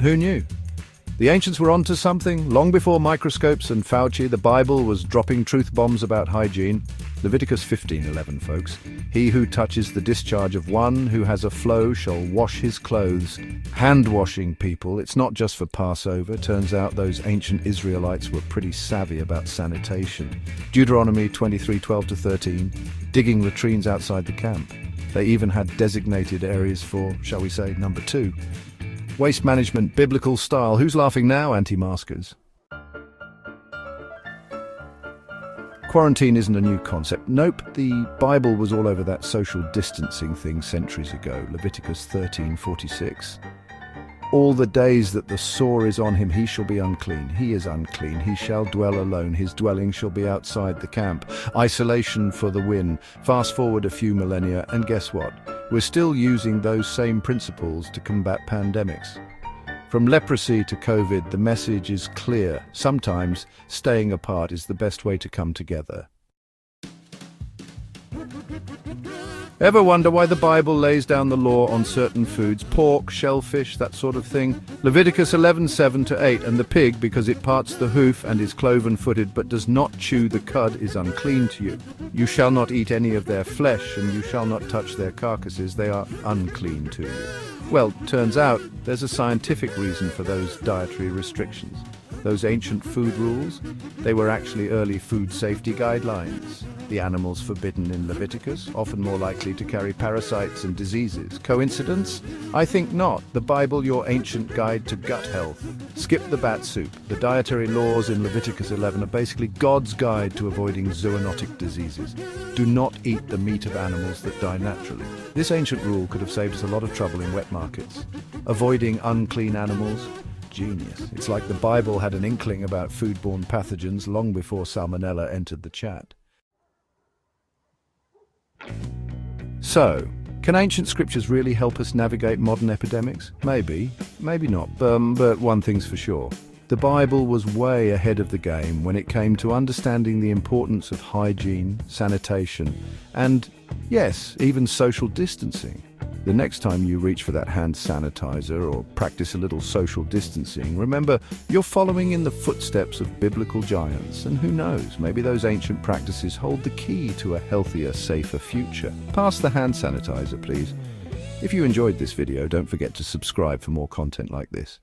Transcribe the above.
Who knew? The ancients were onto something. Long before microscopes and Fauci, the Bible was dropping truth bombs about hygiene. Leviticus 15:11, folks. He who touches the discharge of one who has a flow shall wash his clothes. Hand-washing, people. It's not just for Passover. Turns out those ancient Israelites were pretty savvy about sanitation. Deuteronomy 23:12-13, digging latrines outside the camp. They even had designated areas for, shall we say, number 2. Waste management, biblical style. Who's laughing now, anti-maskers? Quarantine isn't a new concept. Nope, the Bible was all over that social distancing thing centuries ago. Leviticus 13:46. All the days that the sore is on him, he shall be unclean. He is unclean. He shall dwell alone. His dwelling shall be outside the camp. Isolation for the win. Fast forward a few millennia, and guess what? We're still using those same principles to combat pandemics. From leprosy to COVID, the message is clear. Sometimes staying apart is the best way to come together. Ever wonder why the Bible lays down the law on certain foods? Pork, shellfish, that sort of thing. Leviticus 11:7-8, and the pig, because it parts the hoof and is cloven-footed, but does not chew the cud, is unclean to you. You shall not eat any of their flesh, and you shall not touch their carcasses. They are unclean to you. Well, turns out there's a scientific reason for those dietary restrictions. Those ancient food rules, they were actually early food safety guidelines. The animals forbidden in Leviticus, often more likely to carry parasites and diseases. Coincidence? I think not. The Bible, your ancient guide to gut health. Skip the bat soup. The dietary laws in Leviticus 11 are basically God's guide to avoiding zoonotic diseases. Do not eat the meat of animals that die naturally. This ancient rule could have saved us a lot of trouble in wet markets. Avoiding unclean animals? Genius. It's like the Bible had an inkling about foodborne pathogens long before salmonella entered the chat. So, can ancient scriptures really help us navigate modern epidemics? Maybe, maybe not, but one thing's for sure. The Bible was way ahead of the game when it came to understanding the importance of hygiene, sanitation, and, yes, even social distancing. The next time you reach for that hand sanitizer or practice a little social distancing, remember, you're following in the footsteps of biblical giants, and who knows, maybe those ancient practices hold the key to a healthier, safer future. Pass the hand sanitizer, please. If you enjoyed this video, don't forget to subscribe for more content like this.